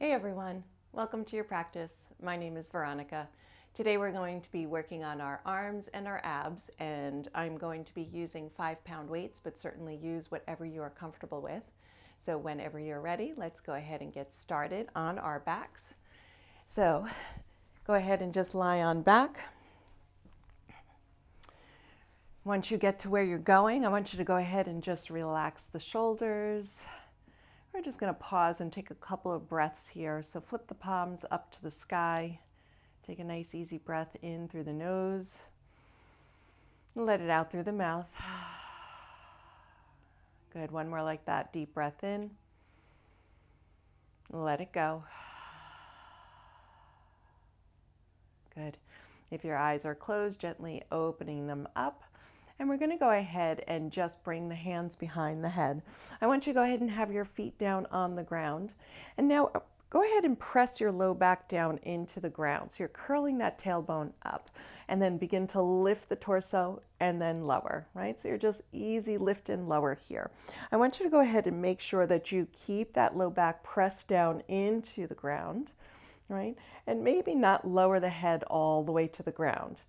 Hey everyone, welcome to your practice. My name is Veronica. Today we're going to be working on our arms and our abs, and I'm going to be using 5-pound weights, but certainly use whatever you are comfortable with. So whenever you're ready, let's go ahead and get started on our backs. So go ahead and just lie on back. Once you get to where you're going, I want you to go ahead and just relax the shoulders. We're just going to pause and take a couple of breaths here. So flip the palms up to the sky. Take a nice easy breath in through the nose. Let it out through the mouth. Good. One more like that. Deep breath in. Let it go. Good. If your eyes are closed, gently opening them up. And we're going to go ahead and just bring the hands behind the head. I want you to go ahead and have your feet down on the ground. And now go ahead and press your low back down into the ground. So you're curling that tailbone up, and then begin to lift the torso and then lower, right? So you're just easy lift and lower here. I want you to go ahead and make sure that you keep that low back pressed down into the ground, right? And maybe not lower the head all the way to the ground.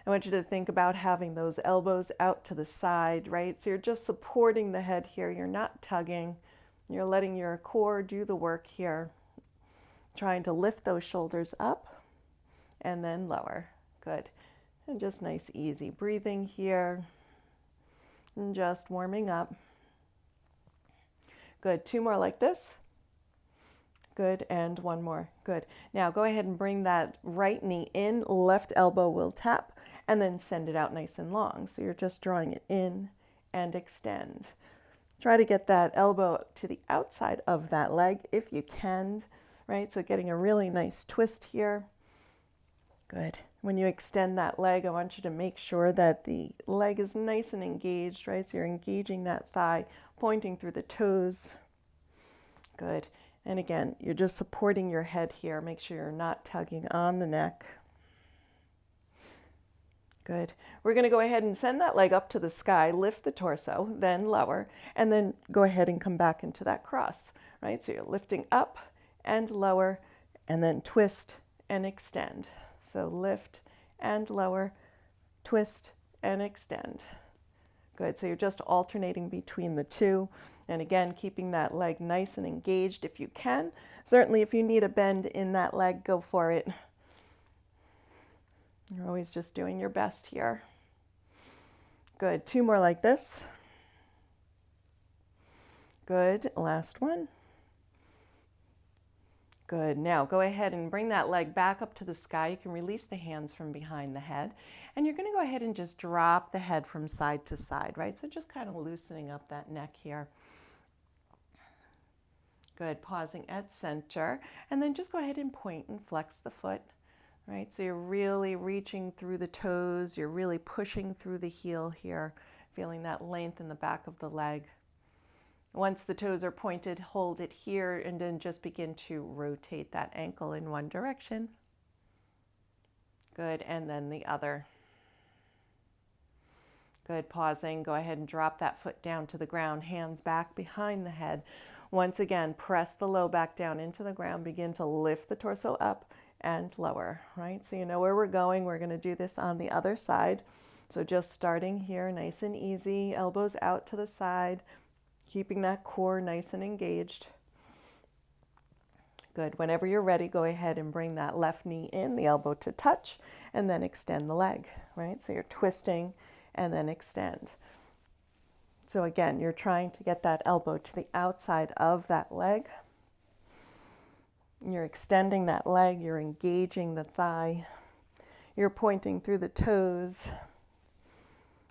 I want you to think about having those elbows out to the side, right? So you're just supporting the head here. You're not tugging. You're letting your core do the work here. Trying to lift those shoulders up and then lower. Good. And just nice, easy breathing here. And just warming up. Good. 2 more like this. Good, and 1 more. Good. Now go ahead and bring that right knee in, left elbow will tap, and then send it out nice and long. So you're just drawing it in and extend. Try to get that elbow to the outside of that leg if you can, right? So getting a really nice twist here. Good. When you extend that leg, I want you to make sure that the leg is nice and engaged, right? So you're engaging that thigh, pointing through the toes. Good. And again, you're just supporting your head here. Make sure you're not tugging on the neck. Good. We're going to go ahead and send that leg up to the sky, lift the torso, then lower, and then go ahead and come back into that cross, right? So you're lifting up and lower, and then twist and extend. So lift and lower, twist and extend. Good. So you're just alternating between the two. And again, keeping that leg nice and engaged if you can. Certainly if you need a bend in that leg, go for it. You're always just doing your best here. Good. 2 more like this. Good. Last one. Good. Now go ahead and bring that leg back up to the sky. You can release the hands from behind the head. And you're going to go ahead and just drop the head from side to side, right? So just kind of loosening up that neck here. Good. Pausing at center. And then just go ahead and point and flex the foot, right? So you're really reaching through the toes. You're really pushing through the heel here, feeling that length in the back of the leg. Once the toes are pointed, hold it here and then just begin to rotate that ankle in one direction. Good, and then the other. Good, pausing. Go ahead and drop that foot down to the ground, hands back behind the head. Once again, press the low back down into the ground. Begin to lift the torso up and lower, right? So you know where we're going. We're going to do this on the other side. So just starting here, nice and easy, elbows out to the side. Keeping that core nice and engaged. Good. Whenever you're ready, go ahead and bring that left knee in, the elbow to touch, and then extend the leg, right? So you're twisting and then extend. So again, you're trying to get that elbow to the outside of that leg. You're extending that leg, you're engaging the thigh. You're pointing through the toes.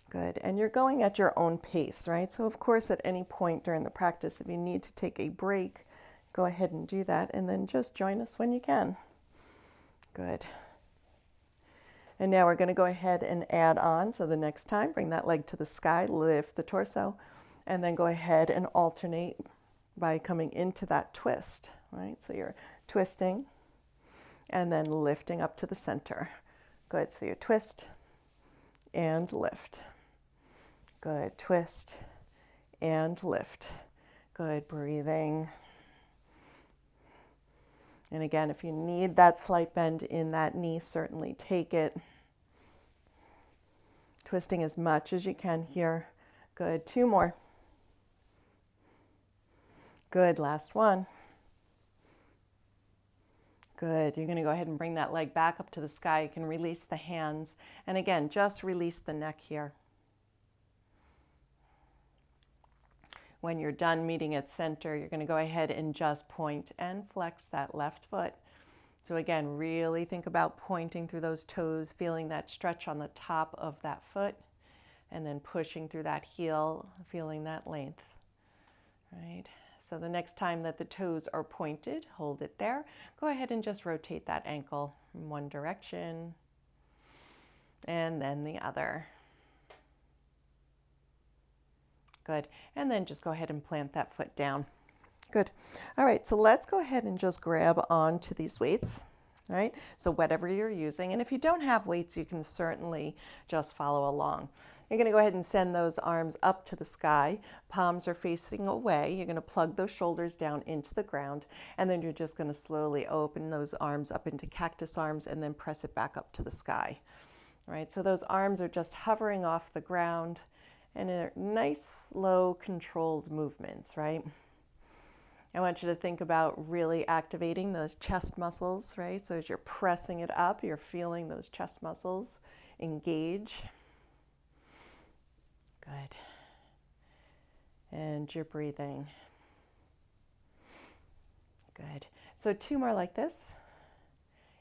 Good. And you're going at your own pace, right? So of course, at any point during the practice, if you need to take a break, go ahead and do that, and then just join us when you can. Good. And now we're going to go ahead and add on. So the next time, bring that leg to the sky, lift the torso, and then go ahead and alternate by coming into that twist, right? So you're twisting and then lifting up to the center. Good. So you twist and lift. Good. Twist and lift. Good. Breathing. And again, if you need that slight bend in that knee, certainly take it. Twisting as much as you can here. Good, 2 more. Good, last one. Good, you're gonna go ahead and bring that leg back up to the sky. You can release the hands. And again, just release the neck here. When you're done meeting at center, you're gonna go ahead and just point and flex that left foot. So again, really think about pointing through those toes, feeling that stretch on the top of that foot, and then pushing through that heel, feeling that length, right? So the next time that the toes are pointed, hold it there. Go ahead and just rotate that ankle in one direction and then the other. Good. And then just go ahead and plant that foot down. Good. All right, so let's go ahead and just grab onto these weights. All right, so whatever you're using, and if you don't have weights, you can certainly just follow along. You're gonna go ahead and send those arms up to the sky. Palms are facing away. You're gonna plug those shoulders down into the ground, and then you're just gonna slowly open those arms up into cactus arms and then press it back up to the sky. All right, so those arms are just hovering off the ground, and they're nice, slow, controlled movements, right? I want you to think about really activating those chest muscles, right? So as you're pressing it up, you're feeling those chest muscles engage. Good. And you're breathing. Good. So 2 more like this.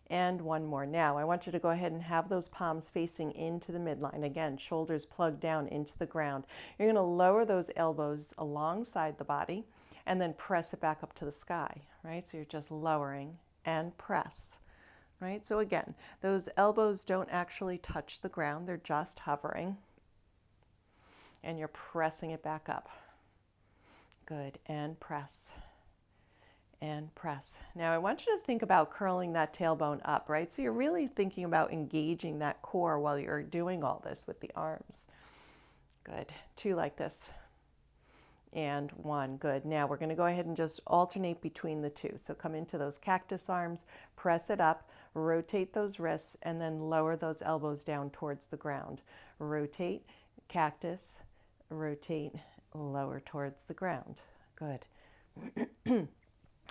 And 1 more. Now, I want you to go ahead and have those palms facing into the midline. Again, shoulders plugged down into the ground. You're going to lower those elbows alongside the body and then press it back up to the sky, right? So you're just lowering and press, right? So again, those elbows don't actually touch the ground. They're just hovering. And you're pressing it back up. Good, and press. And press. Now I want you to think about curling that tailbone up, right? So you're really thinking about engaging that core while you're doing all this with the arms. Good. 2 like this. And 1. Good. Now we're going to go ahead and just alternate between the 2. So come into those cactus arms, press it up, rotate those wrists, and then lower those elbows down towards the ground. Rotate, cactus, rotate, lower towards the ground. Good.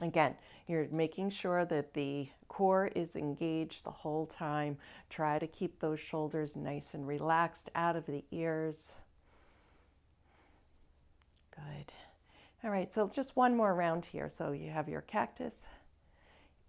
Again, you're making sure that the core is engaged the whole time. Try to keep those shoulders nice and relaxed out of the ears. Good. All right, so just 1 more round here. So you have your cactus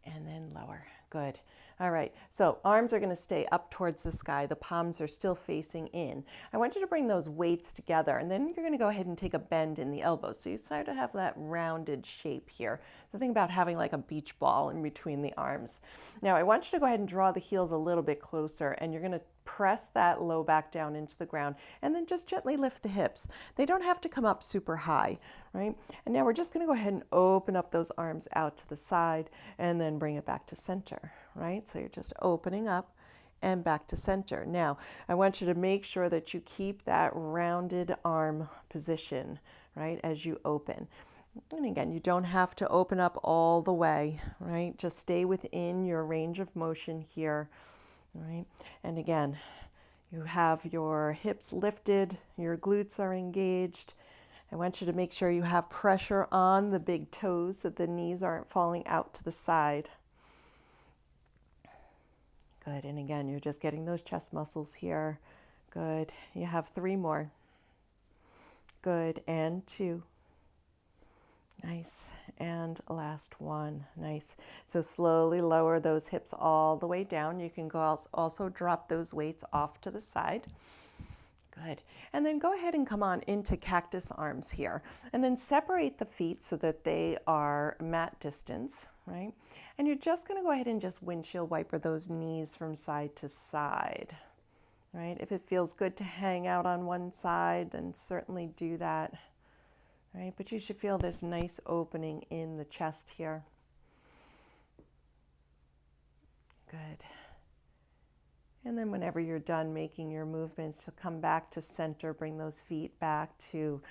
and then lower. Good. All right, so arms are going to stay up towards the sky. The palms are still facing in. I want you to bring those weights together, and then you're going to go ahead and take a bend in the elbows. So you start to have that rounded shape here. So think about having like a beach ball in between the arms. Now I want you to go ahead and draw the heels a little bit closer, and you're going to press that low back down into the ground, and then just gently lift the hips. They don't have to come up super high, right? And now we're just going to go ahead and open up those arms out to the side and then bring it back to center, right? So you're just opening up and back to center. Now, I want you to make sure that you keep that rounded arm position, right, as you open. And again, you don't have to open up all the way, right? Just stay within your range of motion here. Right? And again, you have your hips lifted, your glutes are engaged. I want you to make sure you have pressure on the big toes so the knees aren't falling out to the side. Good. And again, you're just getting those chest muscles here. Good. You have 3 more. Good. And 2. Nice. And last 1. Nice. So slowly lower those hips all the way down. You can go also drop those weights off to the side. Good. And then go ahead and come on into cactus arms here. And then separate the feet so that they are mat distance, right? And you're just going to go ahead and just windshield wiper those knees from side to side, right? If it feels good to hang out on one side, then certainly do that. Right, but you should feel this nice opening in the chest here. Good. And then whenever you're done making your movements, to come back to center, bring those feet back to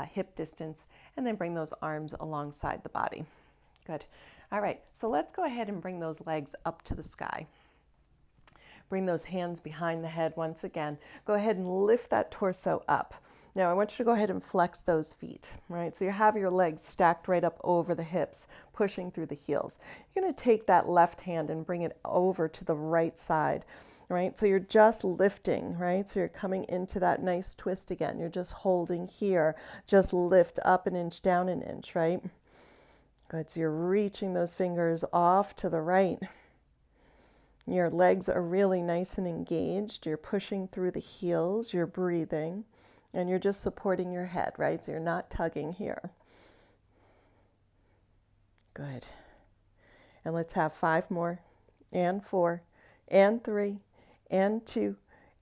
hip distance, and then bring those arms alongside the body. Good. All right, so let's go ahead and bring those legs up to the sky. Bring those hands behind the head once again. Go ahead and lift that torso up. Now I want you to go ahead and flex those feet, right? So you have your legs stacked right up over the hips, pushing through the heels. You're gonna take that left hand and bring it over to the right side, right? So you're just lifting, right? So you're coming into that nice twist again. You're just holding here, just lift up an inch, down an inch, right? Good, so you're reaching those fingers off to the right. Your legs are really nice and engaged. You're pushing through the heels, you're breathing, and you're just supporting your head, right? So you're not tugging here. Good. And let's have 5 more, and 4, and 3, and 2,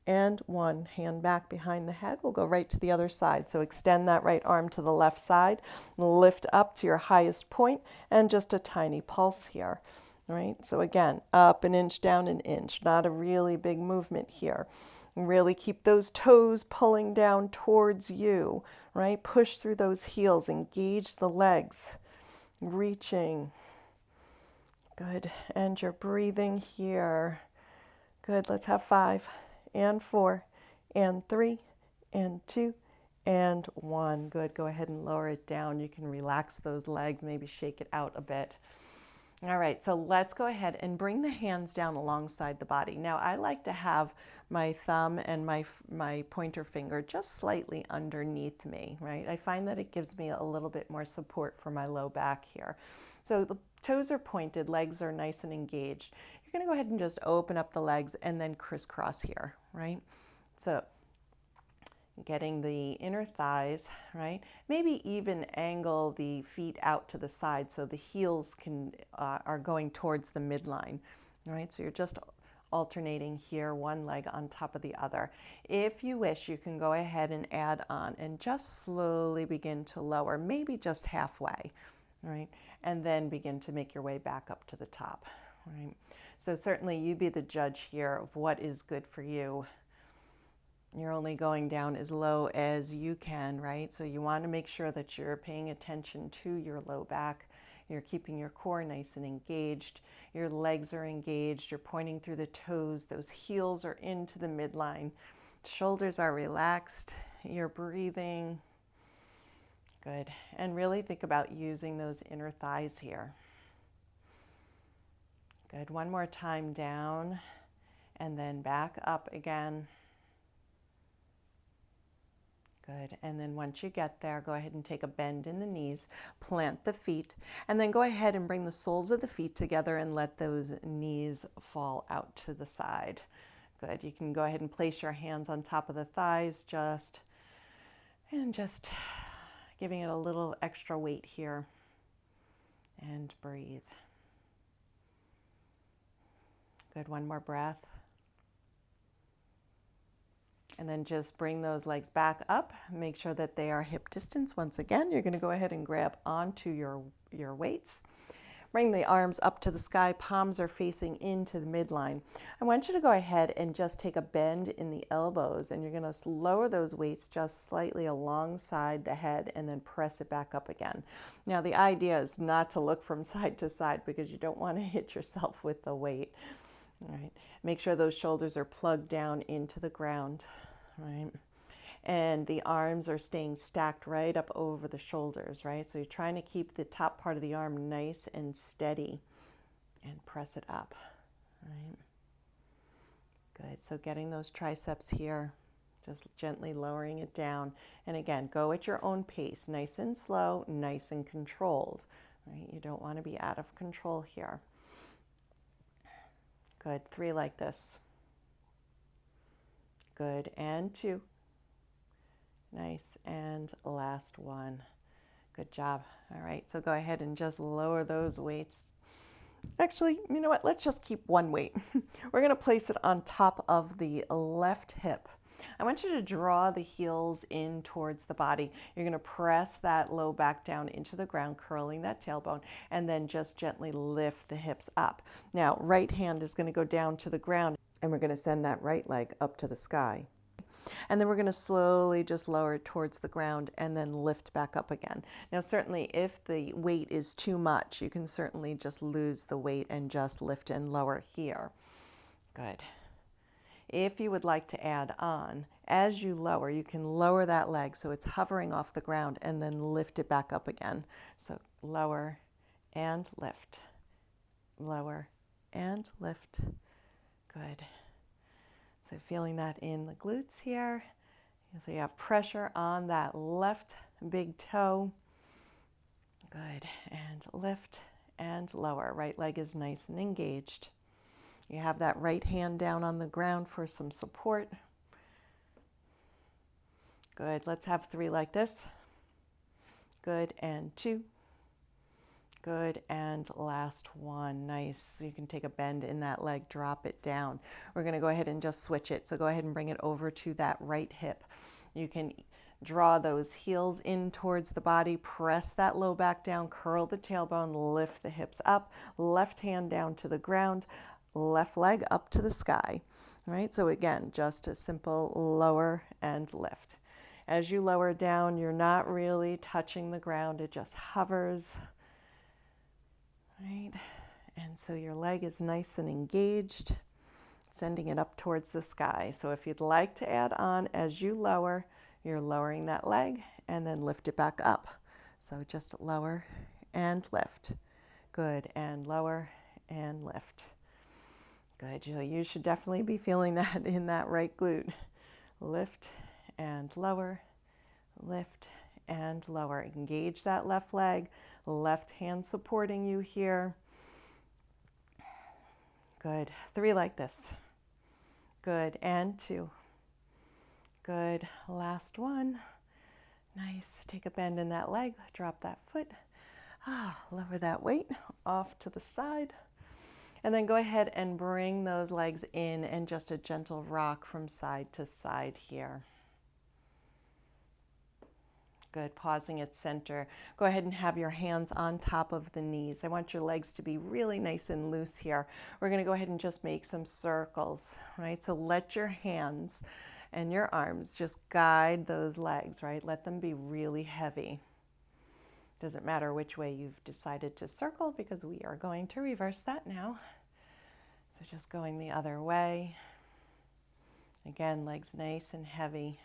and 1. Hand back behind the head. We'll go right to the other side. So extend that right arm to the left side, lift up to your highest point, and just a tiny pulse here. Right? So again, up an inch, down an inch, not a really big movement here. Really keep those toes pulling down towards you, right? Push through those heels, engage the legs, reaching. Good, and you're breathing here. Good, let's have 5, and 4, and 3, and 2, and 1. Good, go ahead and lower it down. You can relax those legs, maybe shake it out a bit. All right, so let's go ahead and bring the hands down alongside the body. Now, I like to have my thumb and my pointer finger just slightly underneath me, right? I find that it gives me a little bit more support for my low back here. So the toes are pointed, legs are nice and engaged. You're gonna go ahead and just open up the legs and then crisscross here, right? So getting the inner thighs, right? Maybe even angle the feet out to the side so the heels are going towards the midline, right? So you're just alternating here, one leg on top of the other. If you wish, you can go ahead and add on and just slowly begin to lower, maybe just halfway, right? And then begin to make your way back up to the top, right? So certainly you be the judge here of what is good for you. You're only going down as low as you can, right? So you want to make sure that you're paying attention to your low back. You're keeping your core nice and engaged. Your legs are engaged. You're pointing through the toes. Those heels are into the midline. Shoulders are relaxed. You're breathing. Good. And really think about using those inner thighs here. Good. One more time down and then back up again. Good. And then once you get there, go ahead and take a bend in the knees, plant the feet, and then go ahead and bring the soles of the feet together and let those knees fall out to the side. Good. You can go ahead and place your hands on top of the thighs, just giving it a little extra weight here. And breathe. Good. One more breath. And then just bring those legs back up. Make sure that they are hip distance. Once again, you're going to go ahead and grab onto your weights. Bring the arms up to the sky. Palms are facing into the midline. I want you to go ahead and just take a bend in the elbows, and you're going to lower those weights just slightly alongside the head and then press it back up again. Now, the idea is not to look from side to side because you don't want to hit yourself with the weight. All right. Make sure those shoulders are plugged down into the ground. Right, and the arms are staying stacked right up over the shoulders, right? So you're trying to keep the top part of the arm nice and steady and press it up, right? Good, so getting those triceps here, just gently lowering it down. And again, go at your own pace, nice and slow, nice and controlled, right? You don't want to be out of control here. Good, 3 like this. Good, and 2. Nice, and last 1. Good job. All right, so go ahead and just lower those weights. Actually, you know what? Let's just keep one weight. We're going to place it on top of the left hip. I want you to draw the heels in towards the body. You're going to press that low back down into the ground, curling that tailbone, and then just gently lift the hips up. Now, right hand is going to go down to the ground, and we're going to send that right leg up to the sky. And then we're going to slowly just lower it towards the ground and then lift back up again. Now, certainly if the weight is too much, you can certainly just lose the weight and just lift and lower here. Good. If you would like to add on, as you lower, you can lower that leg so it's hovering off the ground and then lift it back up again. So lower and lift, lower and lift. Good. So feeling that in the glutes here. So you have pressure on that left big toe. Good. And lift and lower. Right leg is nice and engaged. You have that right hand down on the ground for some support. Good. Let's have 3 like this. Good. And 2. Good. And last one. Nice. So you can take a bend in that leg, drop it down. We're going to go ahead and just switch it. So go ahead and bring it over to that right hip. You can draw those heels in towards the body, press that low back down, curl the tailbone, lift the hips up, left hand down to the ground, left leg up to the sky. All right, so again, just a simple lower and lift. As you lower down, you're not really touching the ground, it just hovers. Right, and so your leg is nice and engaged, sending it up towards the sky. So if you'd like to add on as you lower, you're lowering that leg and then lift it back up. So just lower and lift. Good, and lower and lift. Good, you should definitely be feeling that in that right glute. Lift and lower, lift and lower. Engage that left leg, left hand supporting you here. Good, 3 like this. Good, and 2. Good, last one. Nice, take a bend in that leg, drop that foot. Lower that weight off to the side. And then go ahead and bring those legs in and just a gentle rock from side to side here. Good, pausing at center. Go ahead and have your hands on top of the knees. I want your legs to be really nice and loose here. We're going to go ahead and just make some circles, right? So let your hands and your arms just guide those legs, right? Let them be really heavy. Doesn't matter which way you've decided to circle because we are going to reverse that now. So just going the other way. Again, legs nice and heavy.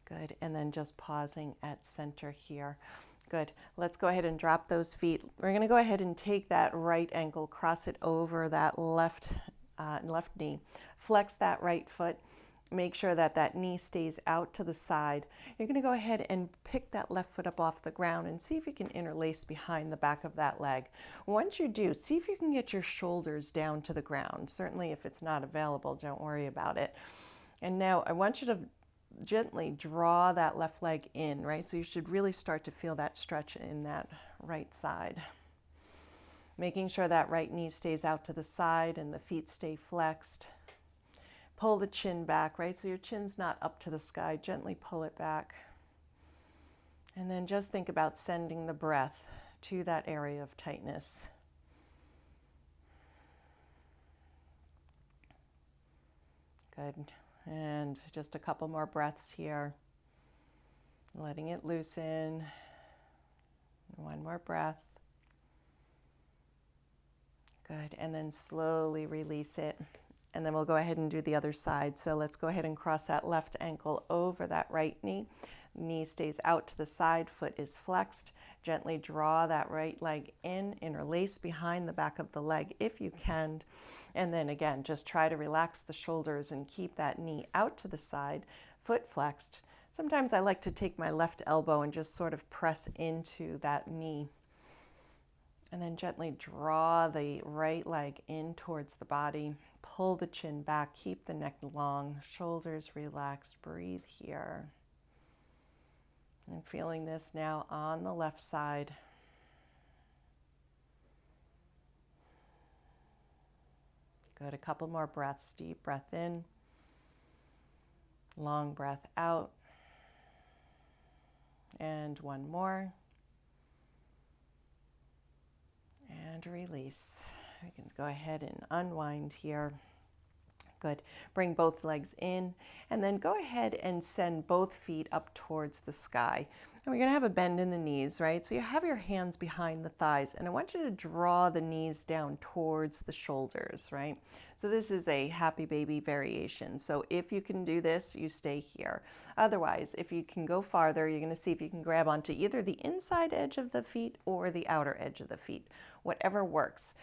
Good, and then just pausing at center here. Good, let's go ahead and drop those feet. We're gonna go ahead and take that right ankle, cross it over that left knee. Flex that right foot. Make sure that that knee stays out to the side. You're going to go ahead and pick that left foot up off the ground and see if you can interlace behind the back of that leg. Once you do, see if you can get your shoulders down to the ground. Certainly if it's not available, don't worry about it. And now I want you to gently draw that left leg in, right? So you should really start to feel that stretch in that right side. Making sure that right knee stays out to the side and the feet stay flexed. Pull the chin back, right? So your chin's not up to the sky. Gently pull it back. And then just think about sending the breath to that area of tightness. Good. And just a couple more breaths here. Letting it loosen. One more breath. Good. And then slowly release it. And then we'll go ahead and do the other side. So let's go ahead and cross that left ankle over that right knee. Knee stays out to the side, foot is flexed. Gently draw that right leg in, interlace behind the back of the leg if you can. And then again, just try to relax the shoulders and keep that knee out to the side, foot flexed. Sometimes I like to take my left elbow and just sort of press into that knee. And then gently draw the right leg in towards the body. Pull the chin back, keep the neck long, shoulders relaxed, breathe here. And feeling this now on the left side. Good, a couple more breaths. Deep breath in, long breath out. And one more. And release. We can go ahead and unwind here. Good. Bring both legs in and then go ahead and send both feet up towards the sky. And we're going to have a bend in the knees, right? So you have your hands behind the thighs and I want you to draw the knees down towards the shoulders, right? So this is a happy baby variation. So if you can do this, you stay here. Otherwise, if you can go farther, you're going to see if you can grab onto either the inside edge of the feet or the outer edge of the feet, whatever works.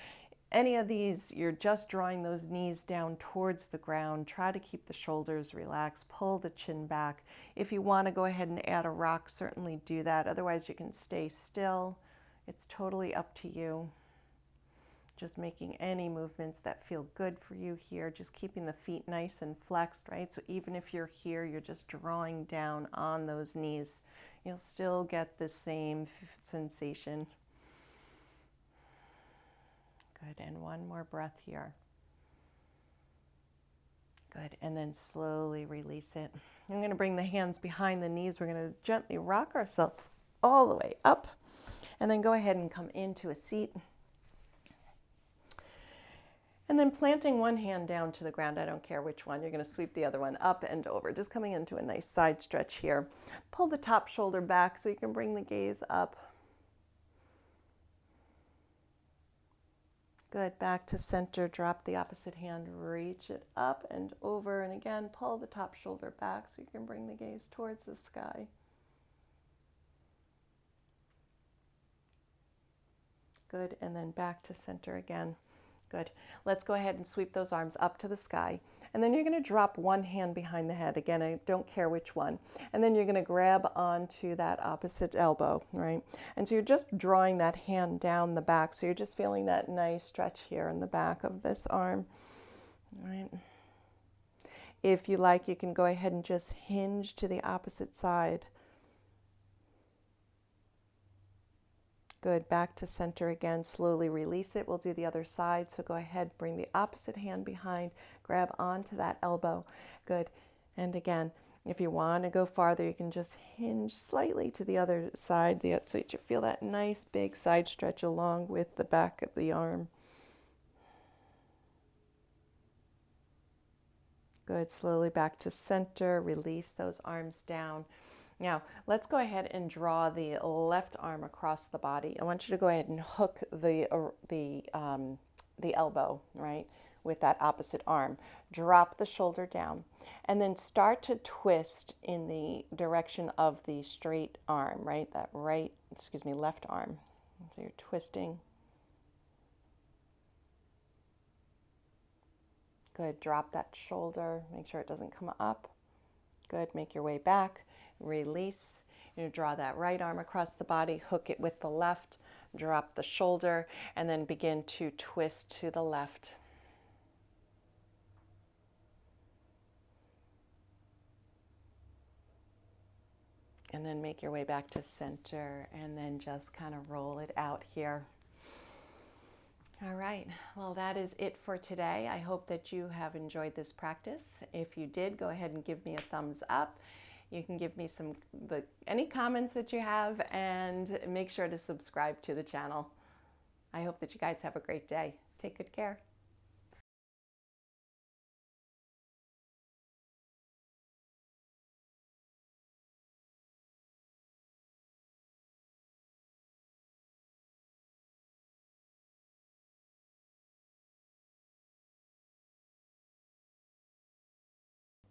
Any of these, you're just drawing those knees down towards the ground. Try to keep the shoulders relaxed, pull the chin back. If you want to go ahead and add a rock, certainly do that. Otherwise, you can stay still. It's totally up to you. Just making any movements that feel good for you here. Just keeping the feet nice and flexed, right? So even if you're here, you're just drawing down on those knees. You'll still get the same sensation. Good, and one more breath here. Good, and then slowly release it. I'm going to bring the hands behind the knees. We're going to gently rock ourselves all the way up, and then go ahead and come into a seat. And then planting one hand down to the ground, I don't care which one, you're going to sweep the other one up and over, just coming into a nice side stretch here. Pull the top shoulder back so you can bring the gaze up. Good, back to center, drop the opposite hand, reach it up and over, and again, pull the top shoulder back so you can bring the gaze towards the sky. Good, and then back to center again. Good. Let's go ahead and sweep those arms up to the sky. And then you're going to drop one hand behind the head. Again, I don't care which one. And then you're going to grab onto that opposite elbow, right? And so you're just drawing that hand down the back. So you're just feeling that nice stretch here in the back of this arm, right? If you like, you can go ahead and just hinge to the opposite side. Good, back to center again, slowly release it. We'll do the other side, so go ahead, bring the opposite hand behind, grab onto that elbow. Good, and again, if you want to go farther, you can just hinge slightly to the other side, so that you feel that nice big side stretch along with the back of the arm. Good, slowly back to center, release those arms down. Now, let's go ahead and draw the left arm across the body. I want you to go ahead and hook the elbow, right, with that opposite arm. Drop the shoulder down, and then start to twist in the direction of the straight arm, right, that left arm. So you're twisting. Good, drop that shoulder, make sure it doesn't come up. Good, make your way back. Release. You draw that right arm across the body, hook it with the left, drop the shoulder, and then begin to twist to the left. And then make your way back to center, and then just kind of roll it out here. All right, well, that is it for today. I hope that you have enjoyed this practice. If you did, go ahead and give me a thumbs up. You can give me any comments that you have, and make sure to subscribe to the channel. I hope that you guys have a great day. Take good care.